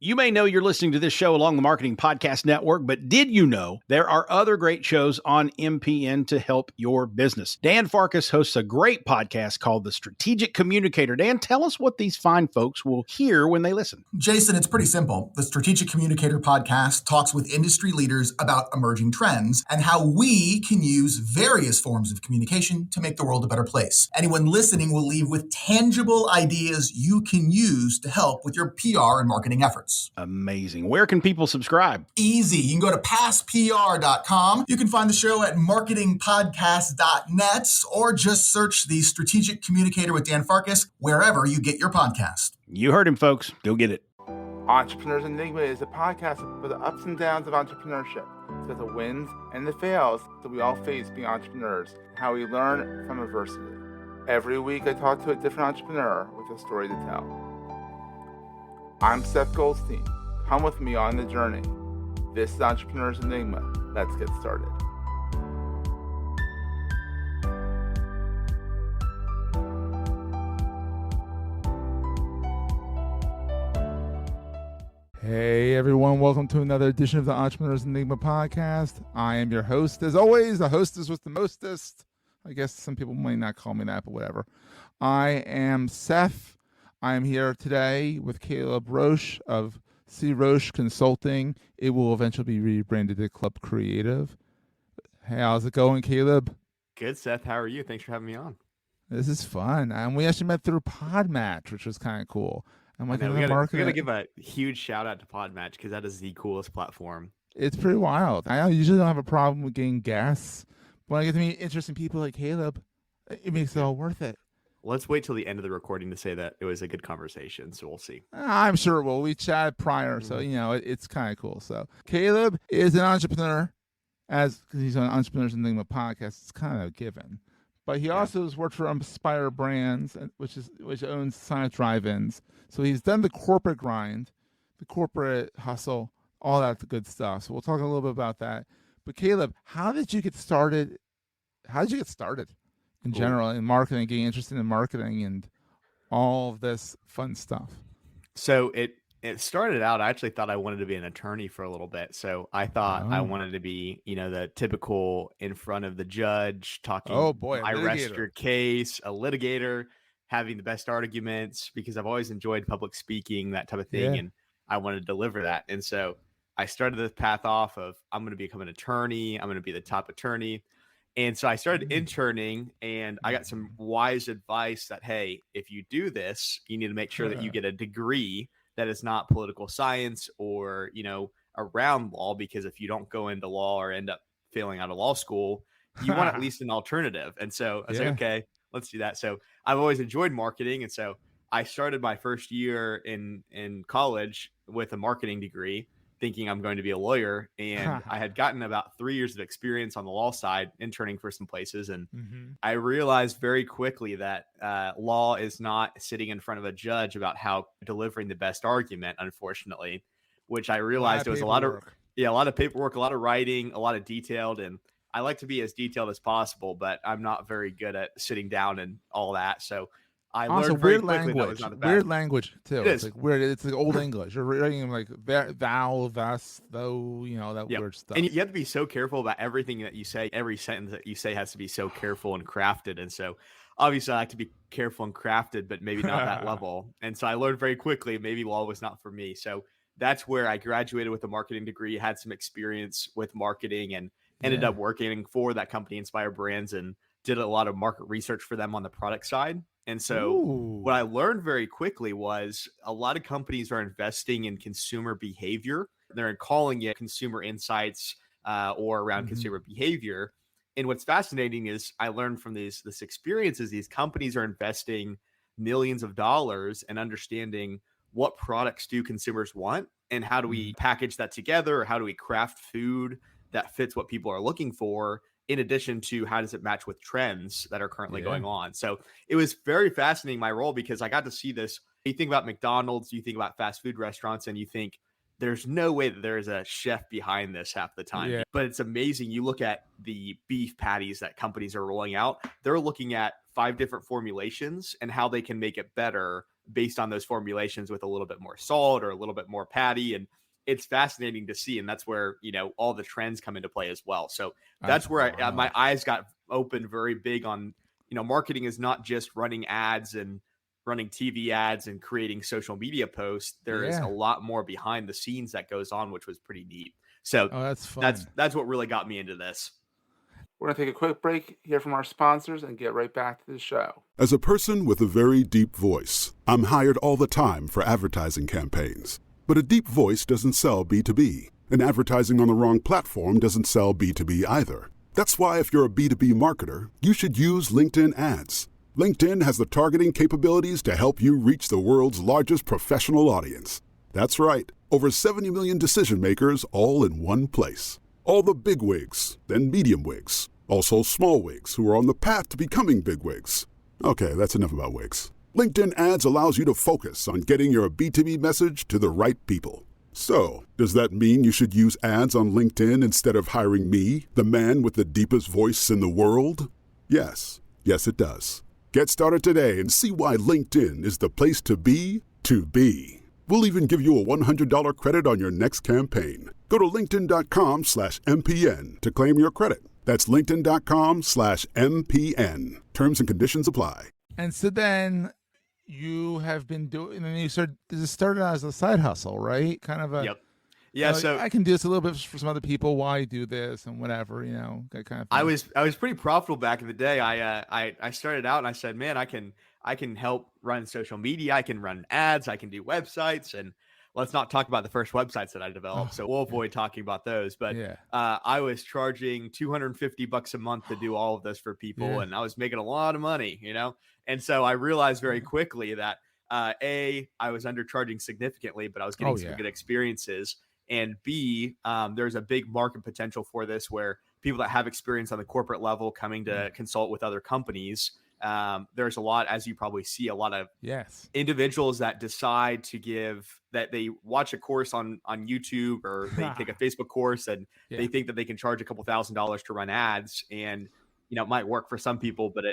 You may know you're listening to this show along the Marketing Podcast Network, but did you know there are other great shows on MPN to help your business? Dan Farkas hosts a great podcast called The Strategic Communicator. Dan, tell us what these fine folks will hear when they listen. Jason, it's pretty simple. The Strategic Communicator podcast talks with industry leaders about emerging trends and how we can use various forms of communication to make the world a better place. Anyone listening will leave with tangible ideas you can use to help with your PR and marketing efforts. Amazing. Where can people subscribe? Easy. You can go to passpr.com. You can find the show at marketingpodcast.net or just search the Strategic Communicator with Dan Farkas wherever you get your podcast. You heard him, folks. Go get it. Entrepreneurs Enigma is a podcast for the ups and downs of entrepreneurship. So the wins and the fails that we all face being entrepreneurs, how we learn from adversity. Every week I talk to a different entrepreneur with a story to tell. I'm Seth Goldstein. Come with me on the journey. This is Entrepreneurs Enigma. Let's get started. Hey everyone, welcome to another edition of the Entrepreneurs Enigma podcast. I am your host, as always, the hostess with the mostest. I guess some people might not call me that, but whatever. I am Seth. I am here today with Caleb Roche of C. Roche Consulting. It will eventually be rebranded to Club Creative. Hey, how's it going, Caleb? Good, Seth. How are you? Thanks for having me on. This is fun. And we actually met through Podmatch, which was kind of cool. I'm like, we gotta give a huge shout out to Podmatch because that is the coolest platform. It's pretty wild. I usually don't have a problem with getting guests, but when I get to meet interesting people like Caleb, it makes it all worth it. Let's wait till the end of the recording to say that it was a good conversation, so we'll see. I'm sure it will. We chatted prior, so it's kind of cool. So Caleb is an entrepreneur, because he's on Entrepreneurs Enigma podcast. It's kind of a given, but he also has worked for Inspire Brands, which owns Science Drive-ins. So he's done the corporate grind, the corporate hustle, all that good stuff. So we'll talk a little bit about that. But Caleb, how did you get started? In general, in marketing, getting interested in marketing and all of this fun stuff? So it started out, I actually thought I wanted to be an attorney for a little bit. So I thought I wanted to be, the typical in front of the judge talking, I rest your case, a litigator, having the best arguments, because I've always enjoyed public speaking, that type of thing. And I wanted to deliver that. And so I started this path off of, I'm going to become an attorney. I'm going to be the top attorney. And so I started interning, and I got some wise advice that, hey, if you do this, you need to make sure that you get a degree that is not political science or, around law, because if you don't go into law or end up failing out of law school, you want at least an alternative. And so I was like, okay, let's do that. So I've always enjoyed marketing. And so I started my first year in college with a marketing degree, thinking I'm going to be a lawyer. And I had gotten about 3 years of experience on the law side, interning for some places. And I realized very quickly that law is not sitting in front of a judge about how delivering the best argument, unfortunately, which I realized it was a lot of paperwork, a lot of writing, a lot of detailed. And I like to be as detailed as possible, but I'm not very good at sitting down and all that. So I learned very quickly that was not a bad. Weird language too. It's like weird. It's like old English. You're writing like thou, thus, though. That weird stuff. And you have to be so careful about everything that you say. Every sentence that you say has to be so careful and crafted. And so, obviously, I like to be careful and crafted, but maybe not that level. And so I learned very quickly maybe law was not for me. So that's where I graduated with a marketing degree, had some experience with marketing, and ended up working for that company, Inspire Brands, and did a lot of market research for them on the product side. And so what I learned very quickly was a lot of companies are investing in consumer behavior. They're calling it consumer insights or around consumer behavior. And what's fascinating is I learned from this experience is these companies are investing millions of dollars and understanding what products do consumers want and how do we package that together, or how do we craft food that fits what people are looking for, in addition to how does it match with trends that are currently going on. So it was very fascinating, my role, because I got to see this. You think about McDonald's, you think about fast food restaurants, and you think there's no way that there's a chef behind this half the time. But it's amazing. You look at the beef patties that companies are rolling out, they're looking at 5 different formulations and how they can make it better based on those formulations with a little bit more salt or a little bit more patty. And it's fascinating to see. And that's where, all the trends come into play as well. So that's where my eyes got open very big on, marketing is not just running ads and running TV ads and creating social media posts. There is a lot more behind the scenes that goes on, which was pretty neat. So that's fun. That's what really got me into this. We're going to take a quick break, hear from our sponsors, and get right back to the show. As a person with a very deep voice, I'm hired all the time for advertising campaigns. But a deep voice doesn't sell B2B, and advertising on the wrong platform doesn't sell B2B either. That's why if you're a B2B marketer, you should use LinkedIn ads. LinkedIn has the targeting capabilities to help you reach the world's largest professional audience. That's right, over 70 million decision makers all in one place. All the big wigs, then medium wigs, also small wigs who are on the path to becoming big wigs. Okay, that's enough about wigs. LinkedIn ads allows you to focus on getting your B2B message to the right people. So, does that mean you should use ads on LinkedIn instead of hiring me, the man with the deepest voice in the world? Yes. Yes, it does. Get started today and see why LinkedIn is the place to be to be. We'll even give you a $100 credit on your next campaign. Go to linkedin.com/MPN to claim your credit. That's linkedin.com/MPN. Terms and conditions apply. And so then you have been doing, and you started out as a side hustle, right? Kind of a, yep. Yeah, so I can do this a little bit for some other people. Why do this and whatever, that kind of thing. I was pretty profitable back in the day. I started out and I said, man, I can help run social media. I can run ads. I can do websites. And let's not talk about the first websites that I developed. So we'll avoid talking about those. But I was charging $250 a month to do all of this for people. And I was making a lot of money, And so I realized very quickly that I was undercharging significantly, but I was getting some good experiences. And B, there's a big market potential for this where people that have experience on the corporate level coming to consult with other companies. There's a lot, as you probably see, a lot of individuals that decide that they watch a course on YouTube or they take a Facebook course and they think that they can charge a couple $1,000s to run ads. And, it might work for some people, but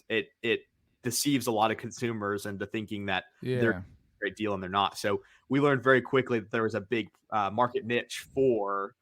it deceives a lot of consumers into thinking that they're a great deal and they're not. So we learned very quickly that there was a big market niche for,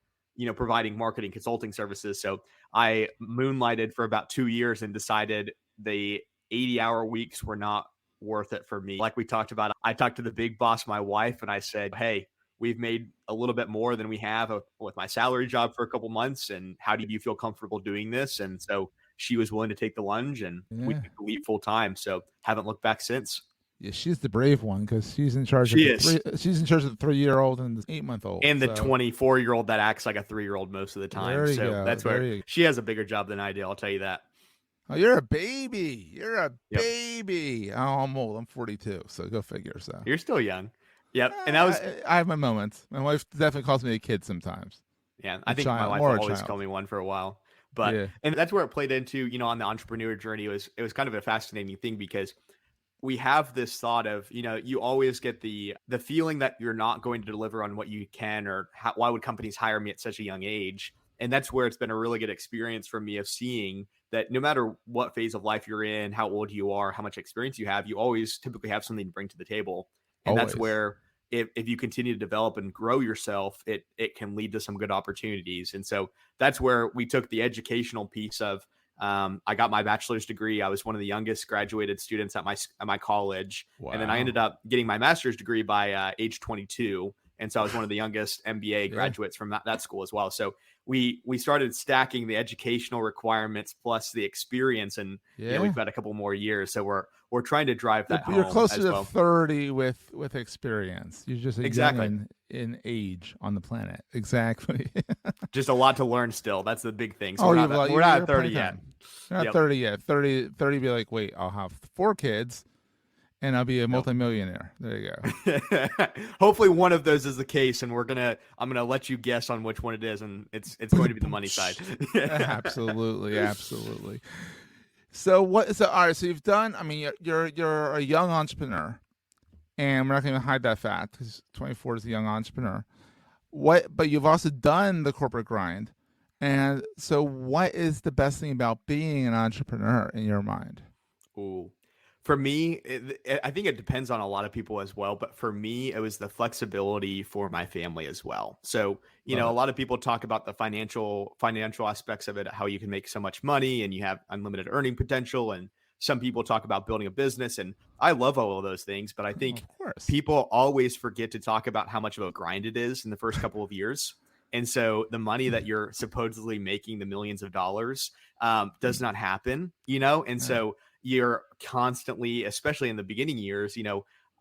providing marketing consulting services. So I moonlighted for about 2 years and decided the 80-hour weeks were not worth it for me. Like we talked about, I talked to the big boss, my wife, and I said, hey, we've made a little bit more than we have with my salary job for a couple months. And how do you feel comfortable doing this? And so she was willing to take the lunge and we took the leap full time. So haven't looked back since. Yeah, she's the brave one because she's in charge. She's in charge of the 3-year-old and the 8-month-old, and the 24-year-old that acts like a 3-year-old most of the time. So that's where she has a bigger job than I do. I'll tell you that. Oh, you're a baby. You're a baby. Oh, I'm old. I'm 42. So go figure. So you're still young. Yep. And I have my moments. My wife definitely calls me a kid sometimes. Yeah, I think my wife will always call me one for a while. But and that's where it played into, on the entrepreneur journey. It was kind of a fascinating thing because we have this thought of, you always get the feeling that you're not going to deliver on what you can, or why would companies hire me at such a young age? And that's where it's been a really good experience for me of seeing that no matter what phase of life you're in, how old you are, how much experience you have, you always typically have something to bring to the table. And that's where if you continue to develop and grow yourself, it can lead to some good opportunities. And so that's where we took the educational piece of, I got my bachelor's degree. I was one of the youngest graduated students at my college. Wow. And then I ended up getting my master's degree by age 22. And so I was one of the youngest M.B.A. graduates from that school as well. So we started stacking the educational requirements plus the experience, and we've got a couple more years. So we're trying to drive that home. You're closer to 30 with experience. You're just young in age on the planet. Exactly. Just a lot to learn still. That's the big thing. So we're not 30 yet. You're not 30 yet. 30 be like, wait, I'll have 4 kids. And I'll be a multimillionaire. There you go. Hopefully one of those is the case, and I'm gonna let you guess on which one it is, and it's going to be the money side. Absolutely. So all right. So you've done. I mean, you're a young entrepreneur, and we're not going to hide that fact because 24 is a young entrepreneur. But you've also done the corporate grind, and so what is the best thing about being an entrepreneur in your mind? Ooh. For me, I think it depends on a lot of people as well. But for me, it was the flexibility for my family as well. So, a lot of people talk about the financial aspects of it, how you can make so much money and you have unlimited earning potential. And some people talk about building a business. And I love all of those things. But I think people always forget to talk about how much of a grind it is in the first couple of years. And so the money that you're supposedly making, the millions of dollars, does not happen, And so you're constantly, especially in the beginning years,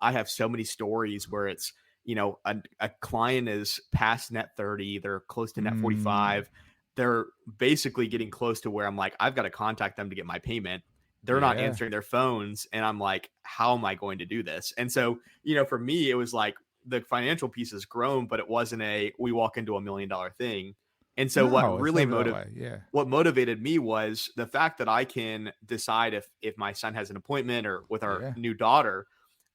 I have so many stories where it's, a client is past net 30, they're close to net 45. They're basically getting close to where I'm like, I've got to contact them to get my payment. They're not answering their phones. And I'm like, how am I going to do this? And so, for me, it was like the financial piece has grown, but it wasn't we walk into $1 million thing. And so what really motivated me was the fact that I can decide if my son has an appointment or with our new daughter,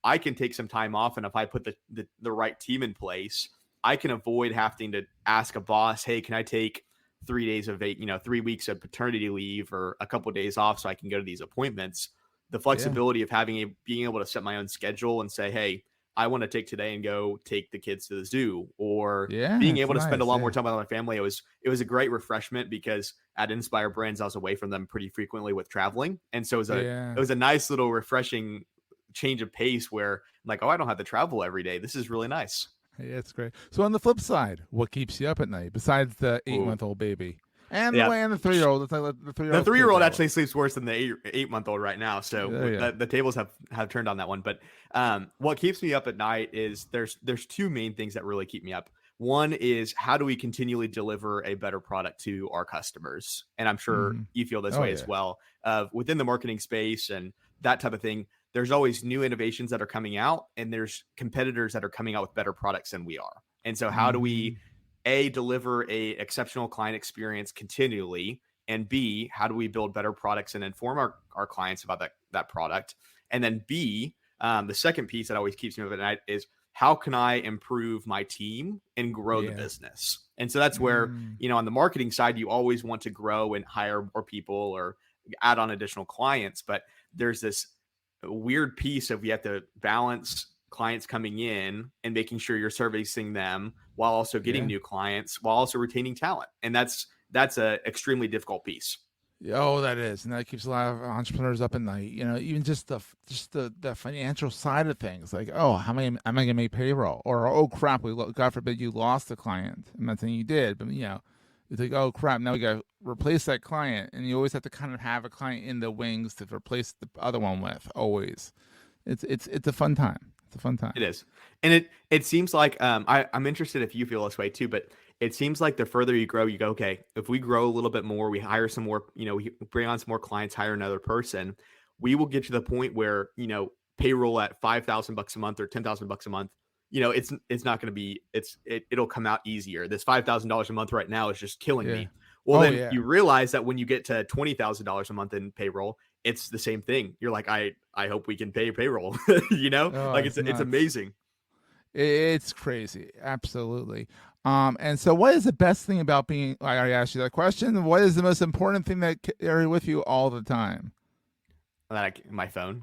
I can take some time off. And if I put the right team in place, I can avoid having to ask a boss, hey, can I take 3 days of 3 weeks of paternity leave or a couple of days off so I can go to these appointments. The flexibility of being able to set my own schedule and say, hey, I want to take today and go take the kids to the zoo, or being able to spend a lot more time with my family. It was a great refreshment because at Inspire Brands, I was away from them pretty frequently with traveling. And so it was a nice little refreshing change of pace where I'm like, oh, I don't have to travel every day. This is really nice. Yeah, it's great. So on the flip side, what keeps you up at night besides the 8-month-old baby? And the 3-year-old. The 3-year-old actually sleeps worse than the 8-month-old right now. So the tables have turned on that one. But what keeps me up at night is there's two main things that really keep me up. One is, how do we continually deliver a better product to our customers? And I'm sure you feel this way as well. Within the marketing space and that type of thing, there's always new innovations that are coming out, and there's competitors that are coming out with better products than we are. And so how do we deliver a exceptional client experience continually, and B, how do we build better products and inform our clients about that product? And then B, the second piece that always keeps me up at night is, how can I improve my team and grow the business? And so that's where, on the marketing side, you always want to grow and hire more people or add on additional clients. But there's this weird piece of, you have to balance clients coming in and making sure you're servicing them while also getting new clients, while also retaining talent. And that's a extremely difficult piece. Oh, that is. And that keeps a lot of entrepreneurs up at night. Even just the financial side of things, like, oh, how am I going to make payroll? Or, oh crap, God forbid you lost a client. I'm not saying you did, but it's like, oh crap, now we got to replace that client. And you always have to kind of have a client in the wings to replace the other one with, always. It's a fun time. It's a fun time. It is. And it seems like, I'm interested if you feel this way too, but it seems like the further you grow, you go, okay, if we grow a little bit more, we hire some more, we bring on some more clients, hire another person, we will get to the point where, payroll at $5,000 a month or $10,000 a month, it's not going to be, it'll come out easier. This $5,000 a month right now is just killing me. Well, you realize that when you get to $20,000 a month in payroll, it's the same thing. You're like, I hope we can pay payroll, it's amazing. It's crazy. Absolutely. And so what is the best thing about being, I already asked you that question. What is the most important thing that carry with you all the time? My phone.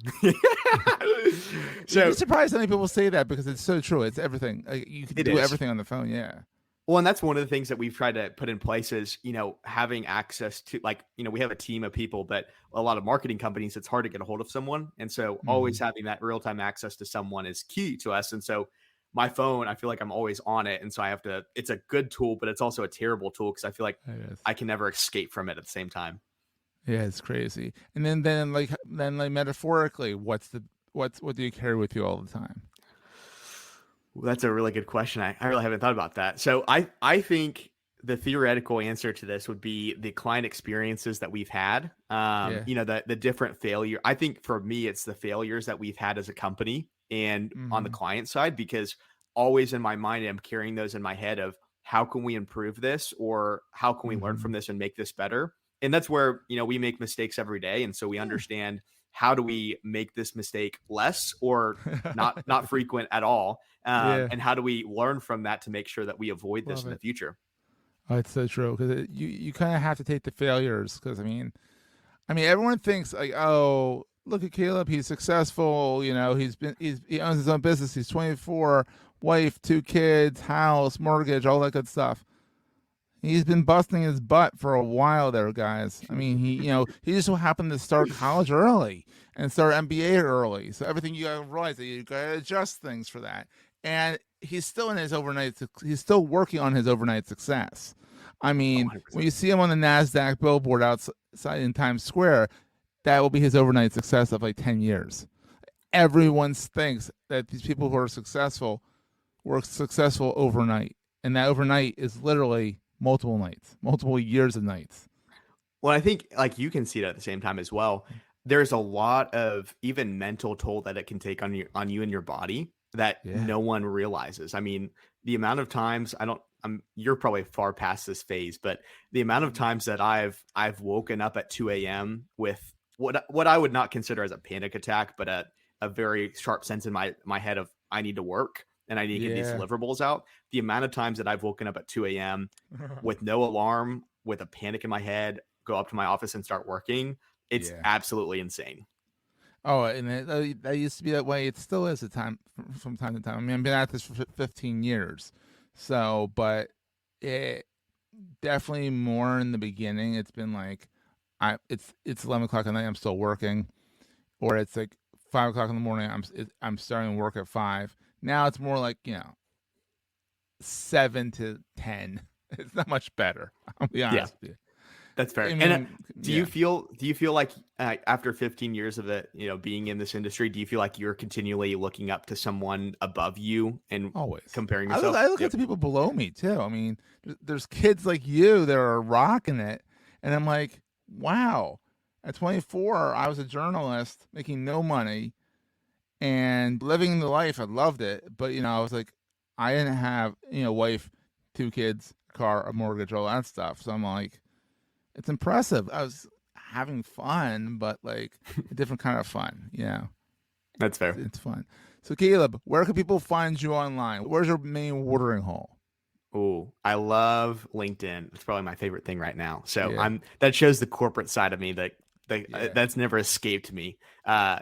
So you're surprised how many people say that, because it's so true. It's everything. You can do everything on the phone. Yeah. Well, and that's one of the things that we've tried to put in place is, having access to, we have a team of people, but a lot of marketing companies, it's hard to get a hold of someone. And so always having that real-time access to someone is key to us. And so my phone, I feel like I'm always on it. And so it's a good tool, but it's also a terrible tool because I feel like I can never escape from it at the same time. Yeah, it's crazy. And then metaphorically, what do you carry with you all the time? Well, that's a really good question. I really haven't thought about that. So I think the theoretical answer to this would be the client experiences that we've had. The different failure. I think for me, it's the failures that we've had as a company and on the client side, because always in my mind, I'm carrying those in my head of, how can we improve this, or how can we learn from this and make this better? And that's where, we make mistakes every day. And so we understand, how do we make this mistake less or not frequent at all? And how do we learn from that to make sure that we avoid this in the future? Oh, it's so true, because you kind of have to take the failures, because I mean, everyone thinks like, oh, look at Caleb. He's successful. He owns his own business. He's 24, wife, 2 kids, house, mortgage, all that good stuff. He's been busting his butt for a while there, guys. I mean, he just so happened to start college early and start M.B.A. early. So everything you gotta realize that you gotta adjust things for that. And he's still he's still working on his overnight success. I mean, 100%. When you see him on the NASDAQ billboard outside in Times Square, that will be his overnight success of like 10 years. Everyone thinks that these people who are successful were successful overnight. And that overnight is literally multiple nights, multiple years of nights. Well, I think like you can see it at the same time as well. There's a lot of even mental toll that it can take on you and your body that no one realizes. I mean, the amount of times you're probably far past this phase, but the amount of times that I've woken up at 2 a.m. with what I would not consider as a panic attack, but a very sharp sense in my head of I need to work and I need to get these deliverables out. The amount of times that I've woken up at 2 a.m. with no alarm, with a panic in my head, go up to my office and start working, it's absolutely insane. Oh, and that used to be that way. It still is from time to time. I mean, I've been at this for 15 years. So, but it definitely more in the beginning. It's been like, it's 11 o'clock at night. I'm still working, or it's like 5 o'clock in the morning. I'm starting work at 5. Now it's more like 7 to 10. It's not much better. I'll be honest with you. That's fair. I mean, do you feel like after 15 years of it, being in this industry, do you feel like you're continually looking up to someone above you and always comparing yourself? I look up to people below me too. I mean, there's kids like you that are rocking it, and I'm like, wow. At 24, I was a journalist making no money and living the life. I loved it, but I was like, I didn't have wife, 2 kids, car, a mortgage, all that stuff. So I'm like, it's impressive. I was having fun, but like a different kind of fun. That's fair. It's fun. So Caleb, where can people find you online? Where's your main watering hole? Oh, I love LinkedIn. It's probably my favorite thing right now. So that shows the corporate side of me that's never escaped me.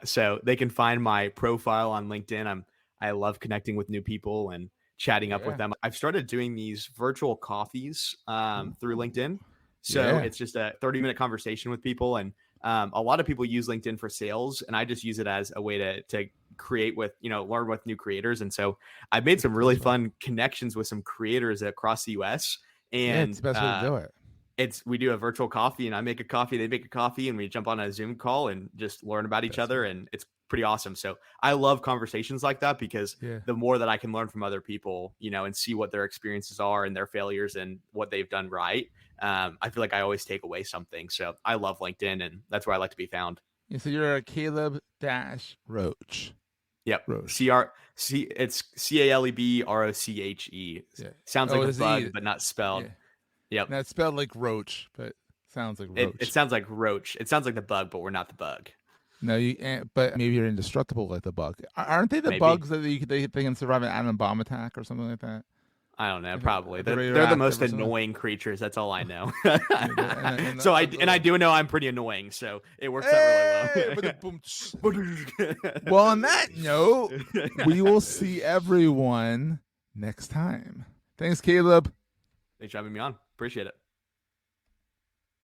So they can find my profile on LinkedIn. I love connecting with new people and chatting up with them. I've started doing these virtual coffees through LinkedIn. So it's just a 30-minute conversation with people. And a lot of people use LinkedIn for sales, and I just use it as a way to create with, learn with new creators. And so I've made some really fun connections with some creators across the US. And it's the best way to do it. We do a virtual coffee, and I make a coffee, they make a coffee, and we jump on a Zoom call and just learn about each other. And it's pretty awesome. So I love conversations like that because the more that I can learn from other people, and see what their experiences are and their failures and what they've done right. I feel like I always take away something. So I love LinkedIn, and that's where I like to be found. Yeah, so you're a Caleb-Roche. Yep. Roche. It's CALEBROCHE. Yeah. Sounds like a bug, but not spelled. Yeah. Yep. Not spelled like Roche, but sounds like Roche. It sounds like Roche. It sounds like the bug, but we're not the bug. No, but maybe you're indestructible like the bug. Aren't they the bugs that they can survive an atom bomb attack or something like that? I don't know. Probably they're the most annoying creatures. That's all I know. So I do know I'm pretty annoying. So it works out really well. Well, on that note, we will see everyone next time. Thanks, Caleb. Thanks for having me on. Appreciate it.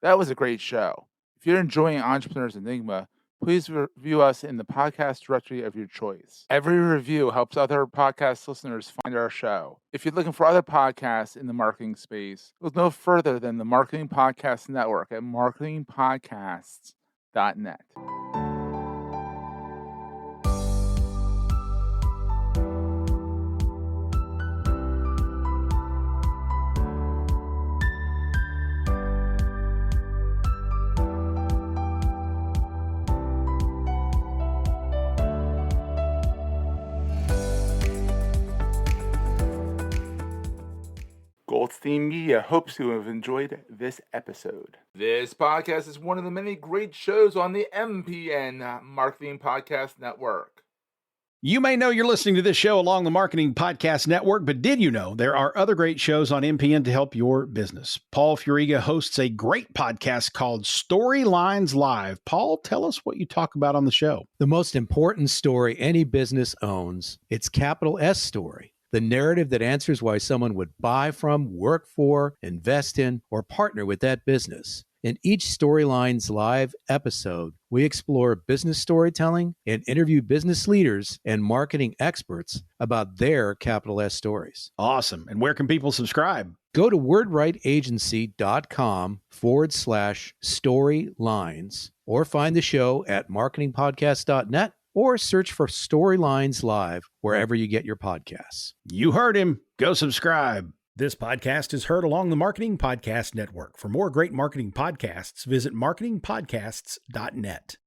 That was a great show. If you're enjoying Entrepreneurs Enigma, please review us in the podcast directory of your choice. Every review helps other podcast listeners find our show. If you're looking for other podcasts in the marketing space, look no further than the Marketing Podcast Network at marketingpodcasts.net. Goldstein Media hopes you have enjoyed this episode. This podcast is one of the many great shows on the MPN Marketing Podcast Network. You may know you're listening to this show along the Marketing Podcast Network, but did you know there are other great shows on MPN to help your business? Paul Furiga hosts a great podcast called Storylines Live. Paul, tell us what you talk about on the show. The most important story any business owns, its capital S story. The narrative that answers why someone would buy from, work for, invest in, or partner with that business. In each Storylines Live episode, we explore business storytelling and interview business leaders and marketing experts about their capital S stories. Awesome. And where can people subscribe? Go to wordwriteagency.com/storylines or find the show at marketingpodcast.net or search for Storylines Live wherever you get your podcasts. You heard him. Go subscribe. This podcast is heard along the Marketing Podcast Network. For more great marketing podcasts, visit marketingpodcasts.net.